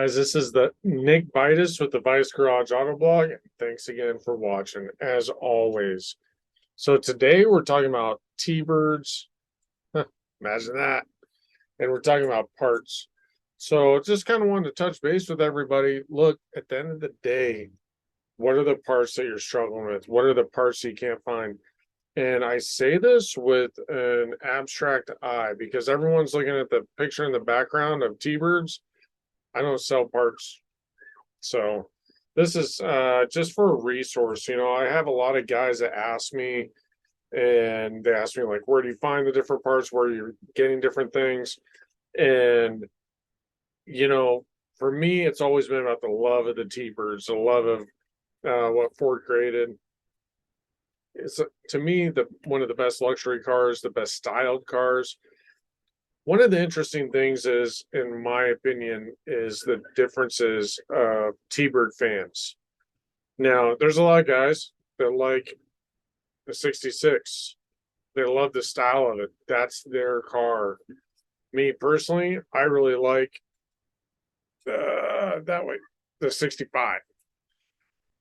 guys? This is the Nick Vitus with the Vice Garage Auto Blog. Thanks again for watching, as always. So today we're talking about T-Birds. Imagine that. And we're talking about parts. So just kind of wanted to touch base with everybody. Look, at the end of the day, what are the parts that you're struggling with? What are the parts you can't find? And I say this with an abstract eye because everyone's looking at the picture in the background of T-Birds. I don't sell parts. So this is just for a resource. I have a lot of guys that ask me, and they ask me, like, where do you find the different parts, where you're getting different things? And, for me, it's always been about the love of the T-Birds, the love of what Ford created. It's, to me, the one of the best luxury cars, the best styled cars. One of the interesting things is, in my opinion, is the differences of T-Bird fans. Now, there's a lot of guys that like the 66. They love the style of it. That's their car. Me personally, I really like the 65.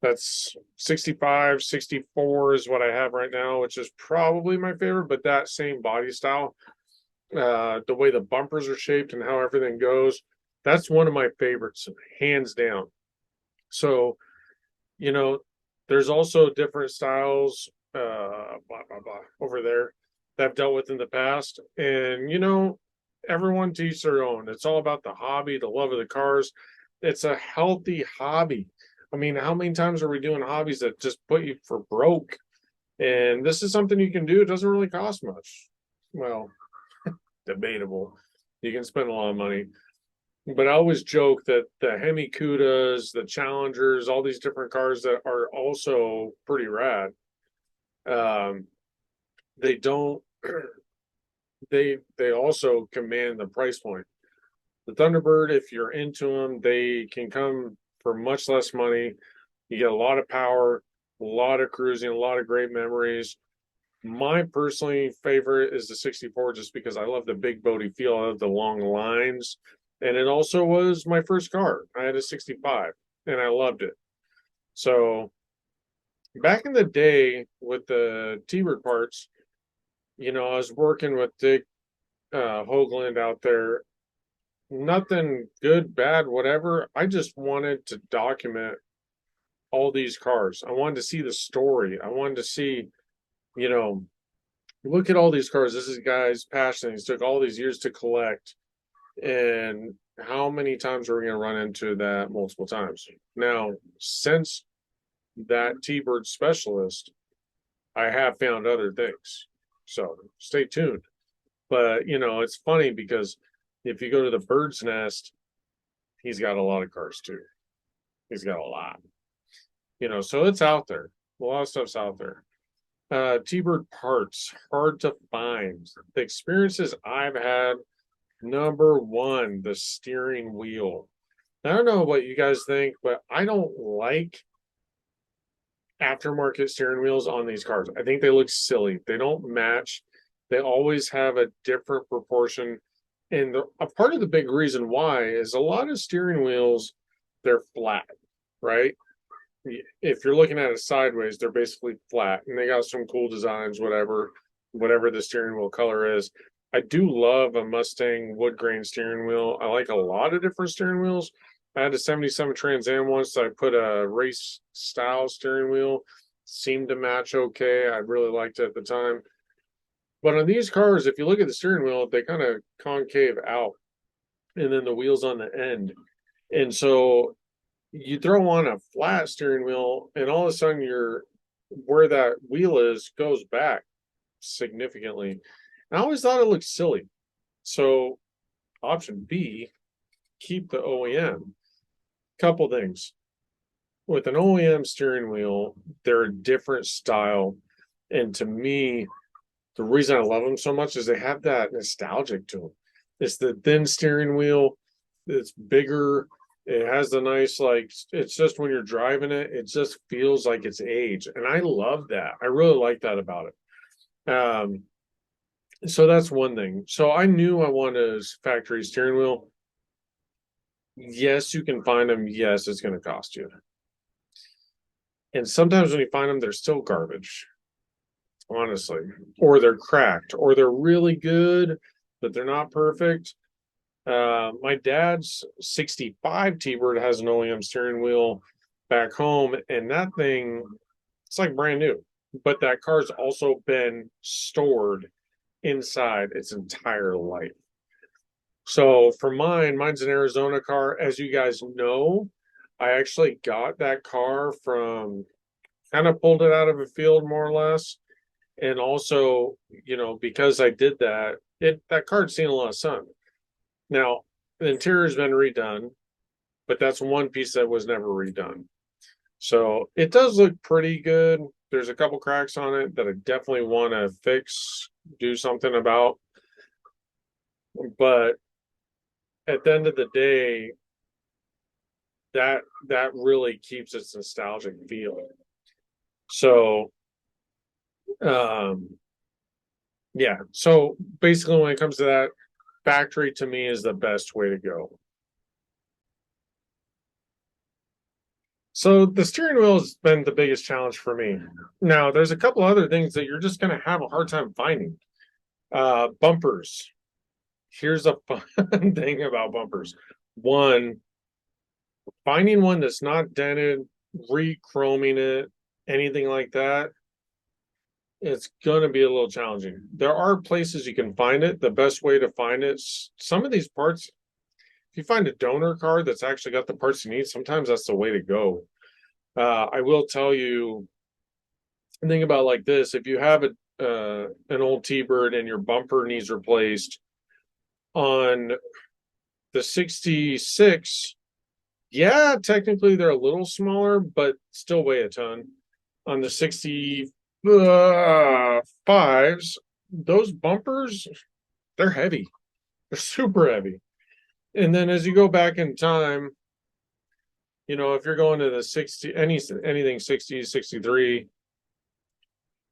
That's 65, 64 is what I have right now, which is probably my favorite, but that same body style, the way the bumpers are shaped and how everything goes, that's one of my favorites, hands down. So, there's also different styles, blah blah blah, over there that I've dealt with in the past, and everyone to each their own. It's all about the hobby, the love of the cars. It's a healthy hobby. I mean, how many times are we doing hobbies that just put you for broke? And this is something you can do. It doesn't really cost much. Well, debatable. You can spend a lot of money. But I always joke that the Hemi Cudas, the Challengers, all these different cars that are also pretty rad, um, they don't they also command the price point. The Thunderbird, if you're into them, they can come for much less money. You get a lot of power, a lot of cruising, a lot of great memories. My personally favorite is the 64, just because I love the big boaty feel of the long lines. And it also was my first car. I had a 65 and I loved it. So back in the day with the T-Bird parts, I was working with Dick Hoagland out there. Nothing good, bad, whatever. I just wanted to document all these cars. I wanted to see the story. I wanted to see, you know, look at all these cars. This is guy's passion. He's took all these years to collect. And how many times are we going to run into that multiple times? Now, since that T-Bird specialist, I have found other things. So stay tuned. But, it's funny because if you go to the bird's nest, he's got a lot of cars too. He's got a lot. So it's out there. A lot of stuff's out there. T-Bird parts, hard to find. The experiences I've had, number one, the steering wheel. I don't know what you guys think, but I don't like aftermarket steering wheels on these cars. I think they look silly. They don't match. They always have a different proportion. And a part of the big reason why is a lot of steering wheels, they're flat, right? If you're looking at it sideways, they're basically flat, and they got some cool designs, whatever the steering wheel color is. I do love a Mustang wood grain steering wheel. I like a lot of different steering wheels. I had a 77 Trans Am once, so I put a race style steering wheel. Seemed to match okay. I really liked it at the time. But on these cars, if you look at the steering wheel, they kind of concave out, and then the wheels on the end. And so you throw on a flat steering wheel, and all of a sudden where that wheel is goes back significantly. I always thought it looked silly. So option B, keep the OEM. Couple things. With an OEM steering wheel, they're a different style. And to me, the reason I love them so much is they have that nostalgic to them. It's the thin steering wheel. It's bigger. It has the nice, it's just when you're driving it, it just feels like it's age. And I love that. I really like that about it. So that's one thing. So I knew I wanted a factory steering wheel. Yes, you can find them. Yes, it's going to cost you. And sometimes when you find them, they're still garbage, honestly, or they're cracked, or they're really good, but they're not perfect. My dad's 65 T-Bird has an OEM steering wheel back home, and that thing, it's like brand new. But that car's also been stored inside its entire life. So for mine, mine's an Arizona car. As you guys know, I actually got that car from kind of pulled it out of a field more or less. And also, because I did that, that car's seen a lot of sun. Now, the interior's been redone, but that's one piece that was never redone. So it does look pretty good. There's a couple cracks on it that I definitely want to fix, do something about. But at the end of the day, that really keeps its nostalgic feel. So um yeah. So basically when it comes to that, factory to me is the best way to go. So the steering wheel has been the biggest challenge for me. Now, there's a couple other things that you're just going to have a hard time finding. Bumpers. Here's a fun thing about bumpers. One, finding one that's not dented, re-chroming it, anything like that, it's going to be a little challenging. There are places you can find it. The best way to find it, some of these parts, if you find a donor card that's actually got the parts you need, sometimes that's the way to go. I will tell you, think about like this: if you have an old T-Bird and your bumper needs replaced on the 66, yeah, technically they're a little smaller, but still weigh a ton. On the 65s, those bumpers, they're heavy. They're super heavy. And then as you go back in time, if you're going to the 60, anything 60, 63,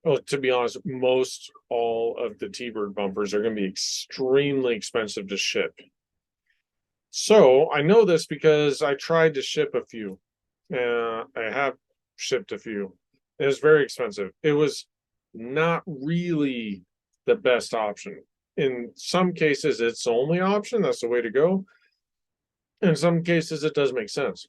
well, to be honest, most all of the T-Bird bumpers are going to be extremely expensive to ship. So I know this because I tried to ship a few. I have shipped a few. It was very expensive. It was not really the best option. In some cases, it's the only option. That's the way to go. In some cases, it does make sense.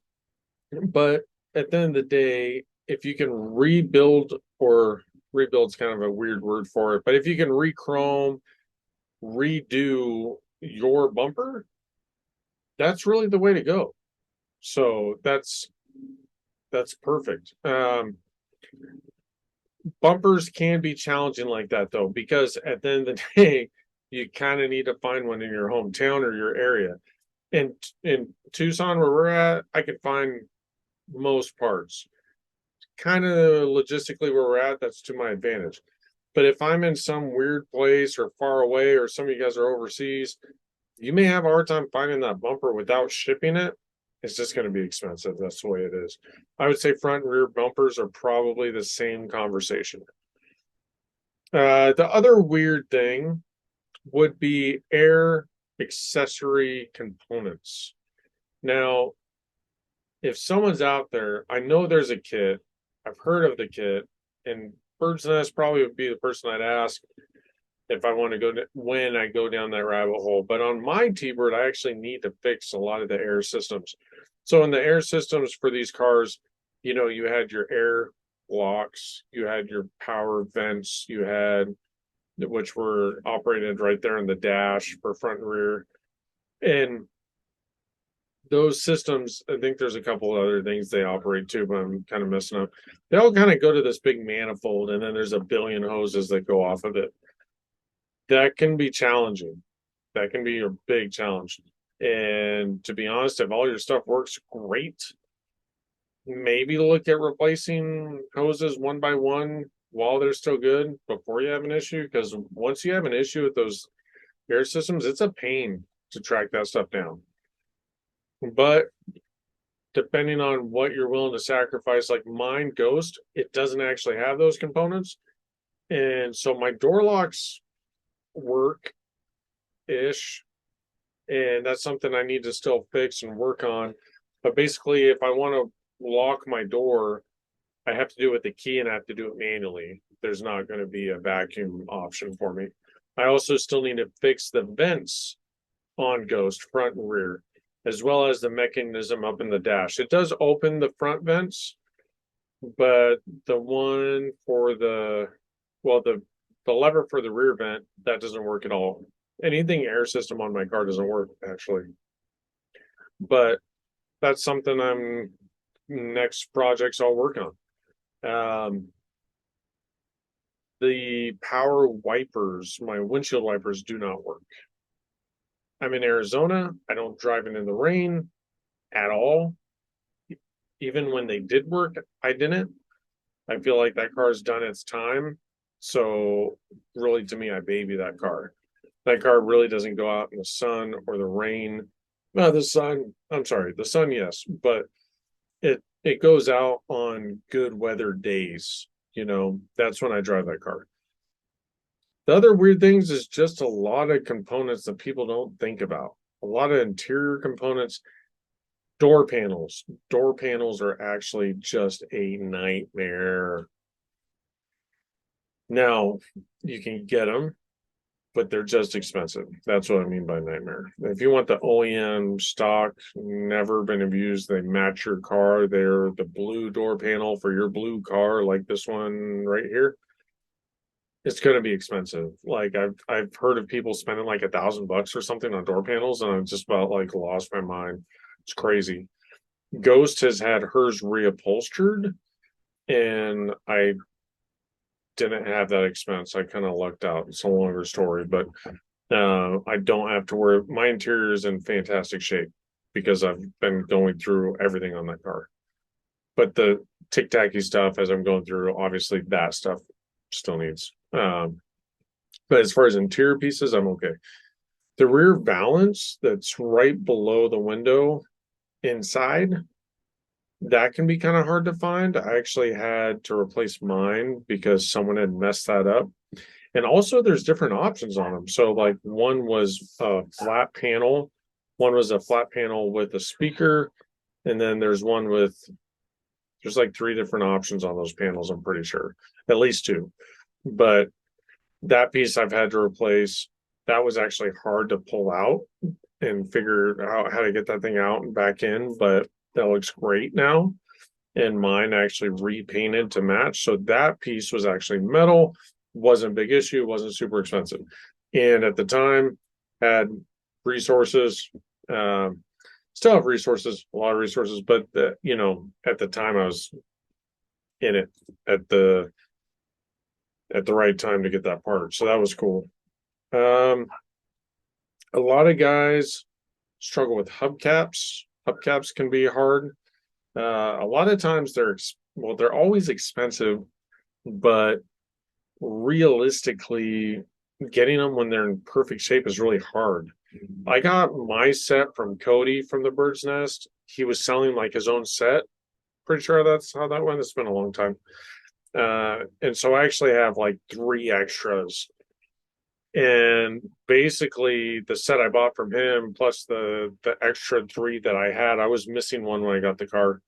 But at the end of the day, if you can rebuild, or rebuild's kind of a weird word for it, but if you can re-chrome, redo your bumper, that's really the way to go. So that's perfect. Bumpers can be challenging like that though, because at the end of the day, you kind of need to find one in your hometown or your area. And in Tucson, where we're at, I could find most parts. Kind of logistically where we're at, that's to my advantage. But if I'm in some weird place or far away, or some of you guys are overseas, you may have a hard time finding that bumper without shipping it. It's just going to be expensive. That's the way it is. I would say front and rear bumpers are probably the same conversation. The other weird thing would be air accessory components. Now, if someone's out there, I know there's a kit. I've heard of the kit, and Bird's Nest probably would be the person I'd ask if I want to go when I go down that rabbit hole. But on my T-Bird, I actually need to fix a lot of the air systems. So in the air systems for these cars, you had your air blocks, you had your power vents, you had, which were operated right there in the dash for front and rear. And those systems, I think there's a couple other things they operate too, but I'm kind of messing up. They all kind of go to this big manifold, and then there's a billion hoses that go off of it. That can be challenging. That can be a big challenge. And to be honest, if all your stuff works great, maybe look at replacing hoses one by one while they're still good before you have an issue. Because once you have an issue with those air systems, it's a pain to track that stuff down. But depending on what you're willing to sacrifice, like mine Ghost, it doesn't actually have those components. And so my door locks work ish. and that's something I need to still fix and work on. But basically, if I want to lock my door, I have to do it with the key and I have to do it manually. There's not going to be a vacuum option for me. I also still need to fix the vents on Ghost, front and rear, as well as the mechanism up in the dash. It does open the front vents, but the one for the lever for the rear vent, that doesn't work at all. Anything air system on my car doesn't work actually. But that's something I'm next projects I'll work on. The power wipers, my windshield wipers do not work. I'm in Arizona. I don't drive it in the rain at all. Even when they did work, I didn't. I feel like that car's done its time. So really, to me, I baby that car. That car really doesn't go out in the sun or the rain. No, the sun, I'm sorry, the sun, yes, but it goes out on good weather days. That's when I drive that car. The other weird things is just a lot of components that people don't think about. A lot of interior components, door panels. Door panels are actually just a nightmare. Now, you can get them, but they're just expensive. That's what I mean by nightmare. If you want the OEM stock, never been abused, they match your car. They're the blue door panel for your blue car, like this one right here. It's going to be expensive. Like I've heard of people spending like $1,000 or something on door panels, and I'm just about like lost my mind. It's crazy. Ghost has had hers reupholstered, and I didn't have that expense. I kind of lucked out. It's a longer story, but I don't have to worry. My interior is in fantastic shape because I've been going through everything on that car. But the tic-tacky stuff as I'm going through, obviously that stuff still needs. But as far as interior pieces, I'm okay. The rear valance that's right below the window inside, that can be kind of hard to find. I actually had to replace mine because someone had messed that up. And also there's different options on them. So like one was a flat panel, one was a flat panel with a speaker, and then there's like 3 different options on those panels, I'm pretty sure. At least 2. But that piece I've had to replace. That was actually hard to pull out and figure out how to get that thing out and back in, but that looks great now. And mine actually repainted to match. So that piece was actually metal, wasn't a big issue, wasn't super expensive. And at the time, had resources, still have resources, a lot of resources, but at the time I was in it at the right time to get that part. So that was cool. A lot of guys struggle with hubcaps. Hubcaps can be hard. A lot of times they're always expensive, but realistically, getting them when they're in perfect shape is really hard. I got my set from Cody from the Bird's Nest. He was selling like his own set. Pretty sure that's how that went. It's been a long time. And so I actually have like 3 extras. And basically the set I bought from him plus the extra 3 that I had, I was missing one when I got the car.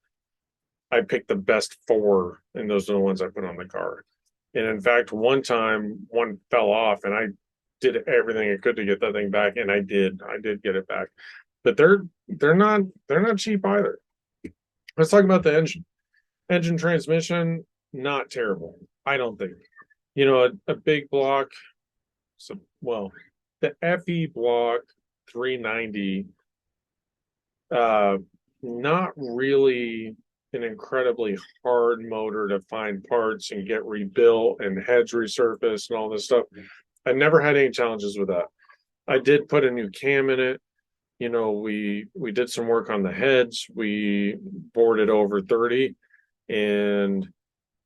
I picked the best 4, and those are the ones I put on the car. And in fact, one time one fell off and I did everything I could to get that thing back, and I did get it back. But they're not cheap either. Let's talk about the engine. Engine transmission, not terrible, I don't think. A big block. So, well, the FE block 390, not really an incredibly hard motor to find parts and get rebuilt and heads resurfaced and all this stuff. I never had any challenges with that. I did put a new cam in it. We did some work on the heads. We boarded over 30, and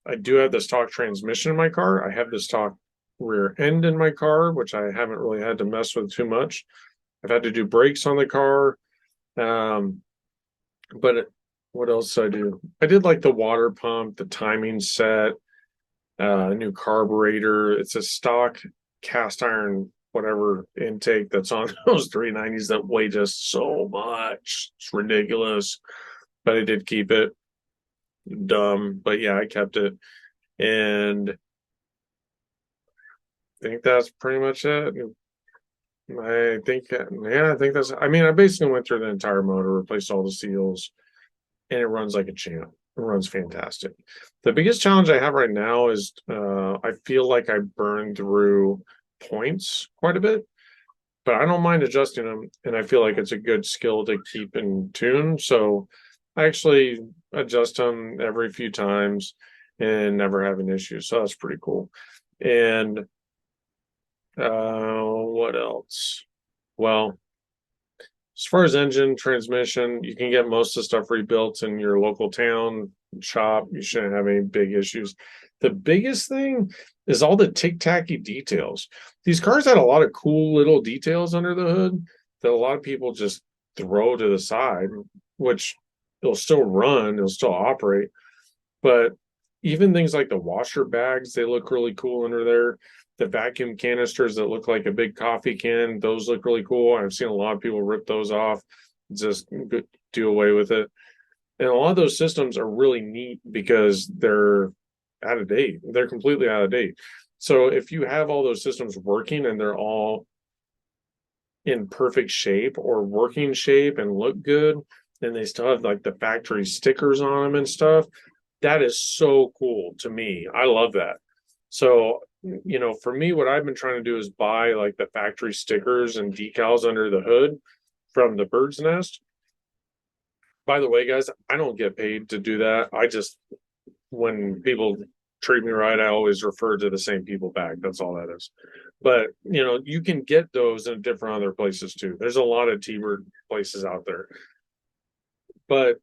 I do have the stock transmission in my car. I have the stock rear end in my car, which I haven't really had to mess with too much. I've had to do brakes on the car. But what else did I do? I did like the water pump, the timing set, a new carburetor. It's a stock cast iron whatever intake that's on those 390s that weigh just so much. It's ridiculous. But I did keep it. Dumb. But yeah, I kept it. And I think that's pretty much it. I think, yeah, I think that's, I mean, I basically went through the entire motor, replaced all the seals, and it runs like a champ. It runs fantastic. The biggest challenge I have right now is I feel like I burn through points quite a bit, but I don't mind adjusting them, and I feel like it's a good skill to keep in tune. So I actually adjust them every few times and never have an issue. So that's pretty cool. And what else? Well, as far as engine, transmission, you can get most of the stuff rebuilt in your local town shop. You shouldn't have any big issues. The biggest thing is all the tick-tacky details. These cars had a lot of cool little details under the hood that a lot of people just throw to the side, which it'll still run, it'll still operate. But even things like the washer bags, they look really cool under there. The vacuum canisters that look like a big coffee can, those look really cool. I've seen a lot of people rip those off, just do away with it. And a lot of those systems are really neat because they're out of date. They're completely out of date. So if you have all those systems working and they're all in perfect shape or working shape and look good, and they still have like the factory stickers on them and stuff, that is so cool to me. I love that. So, for me, what I've been trying to do is buy like the factory stickers and decals under the hood from the Bird's Nest. By the way, guys, I don't get paid to do that. I just, when people treat me right, I always refer to the same people back. That's all that is. But, you can get those in different other places too. There's a lot of T-Bird places out there. But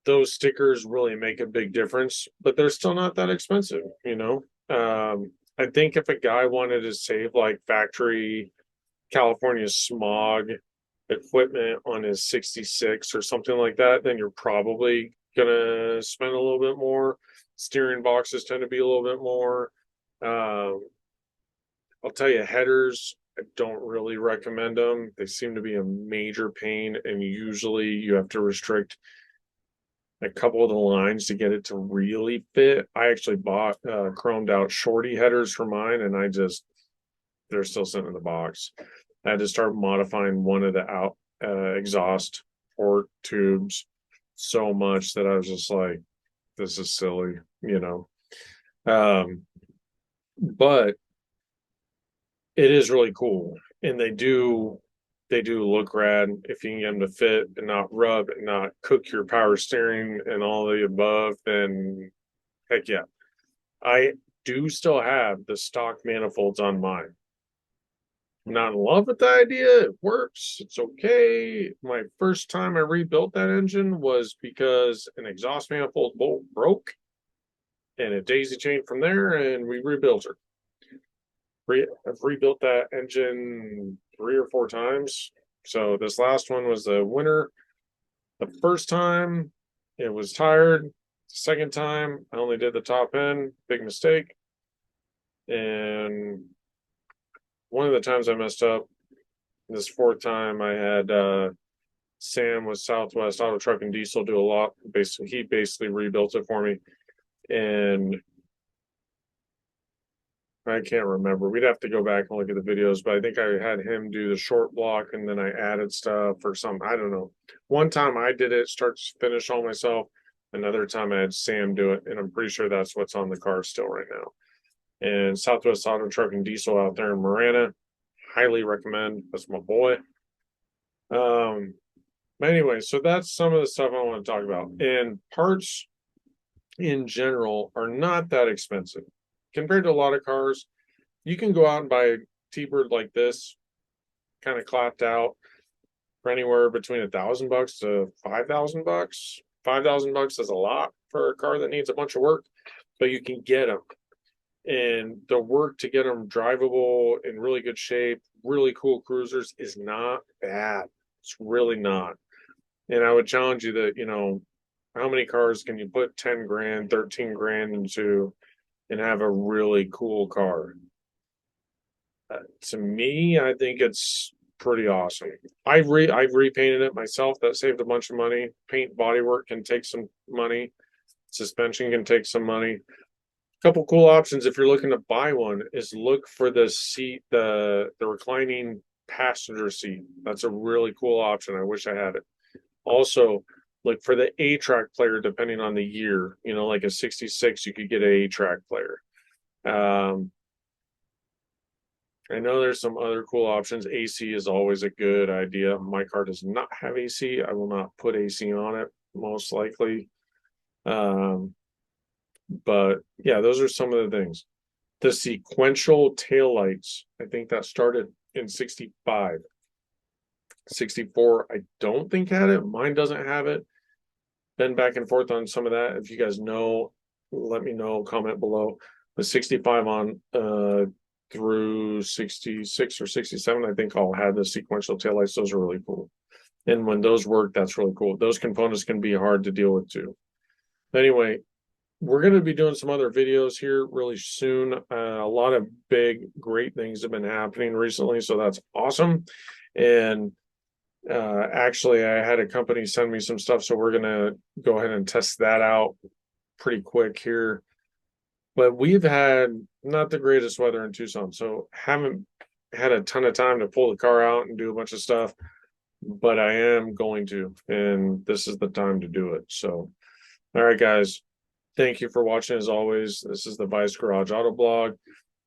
those stickers really make a big difference, but they're still not that expensive. I think if a guy wanted to save like factory California smog equipment on his 66 or something like that, then you're probably gonna spend a little bit more. Steering boxes tend to be a little bit more. I'll tell you, headers, I don't really recommend them. They seem to be a major pain, and usually you have to restrict a couple of the lines to get it to really fit. I actually bought chromed out shorty headers for mine, and they're still sitting in the box. I had to start modifying one of the out exhaust port tubes so much that I was just like, this is silly. But it is really cool, and they do look rad if you can get them to fit and not rub and not cook your power steering and all the above. Then heck yeah. I do still have the stock manifolds on mine. I'm not in love with the idea. It works. It's okay. My first time I rebuilt that engine was because an exhaust manifold bolt broke, and it daisy chained from there, and we rebuilt her. I've rebuilt that engine 3 or 4 times. So this last one was the winter. The first time it was tired. The second time I only did the top end, big mistake. And one of the times I messed up, this fourth time I had Sam with Southwest Auto Truck and Diesel do a lot. He basically rebuilt it for me. And I can't remember. We'd have to go back and look at the videos, but I think I had him do the short block and then I added stuff or something. I don't know. One time I did it start to finish all myself. Another time I had Sam do it, and I'm pretty sure that's what's on the car still right now. And Southwest Auto Truck and Diesel out there in Marana, highly recommend. That's my boy. But anyway, so that's some of the stuff I want to talk about. And parts in general are not that expensive compared to a lot of cars. You can go out and buy a T-Bird like this, kind of clapped out, for anywhere between $1,000 to $5,000. $5,000 is a lot for a car that needs a bunch of work, but you can get them. And the work to get them drivable in really good shape, really cool cruisers is not bad. It's really not. And I would challenge you that, how many cars can you put 10 grand, 13 grand into and have a really cool car? To me, I think it's pretty awesome. I've repainted it myself. That saved a bunch of money. Paint body work can take some money. Suspension can take some money. Couple cool options if you're looking to buy one is look for the seat, the reclining passenger seat. That's a really cool option. I wish I had it. Also, look for the A-track player depending on the year. You know, like a 66, you could get an A-track player. Um, I know there's some other cool options. AC is always a good idea. My car does not have AC. I will not put AC on it, most likely. Um, but yeah, those are some of the things. The sequential taillights, I think that started in 65. 64, I don't think had it. Mine doesn't have it. Been back and forth on some of that. If you guys know, let me know, comment below. The 65 on through 66 or 67, I think I'll have the sequential taillights. Those are really cool. And when those work, that's really cool. Those components can be hard to deal with too. Anyway, we're going to be doing some other videos here really soon. A lot of big, great things have been happening recently, so that's awesome. And actually, I had a company send me some stuff, so we're going to go ahead and test that out pretty quick here. But we've had not the greatest weather in Tucson, so haven't had a ton of time to pull the car out and do a bunch of stuff. But I am going to, and this is the time to do it. So, all right, guys. Thank you for watching as always. This is the Vice Garage Auto Blog.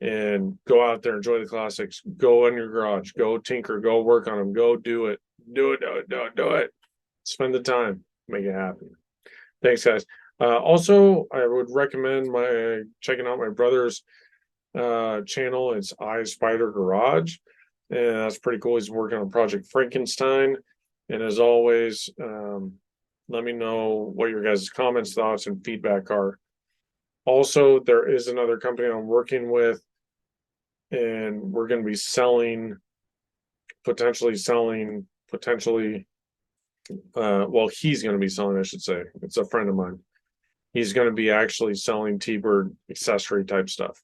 And go out there, enjoy the classics. Go in your garage, go tinker, go work on them, go do it. Do it, do it, do it, do it. Spend the time, make it happen. Thanks, guys. Also, I would recommend checking out my brother's channel. It's I Spider Garage. And that's pretty cool. He's working on Project Frankenstein. And as always, let me know what your guys' comments, thoughts, and feedback are. Also, there is another company I'm working with, and we're going to be potentially well, he's going to be selling, I should say. It's a friend of mine. He's going to be actually selling T-Bird accessory type stuff.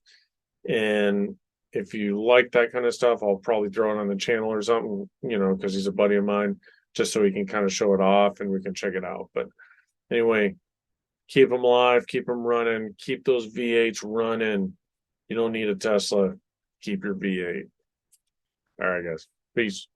And if you like that kind of stuff, I'll probably throw it on the channel or something, you know, because he's a buddy of mine, just so he can kind of show it off and we can check it out. But anyway, keep them alive, keep them running, keep those V8s running. You don't need a Tesla. Keep your V8. All right, guys. Peace.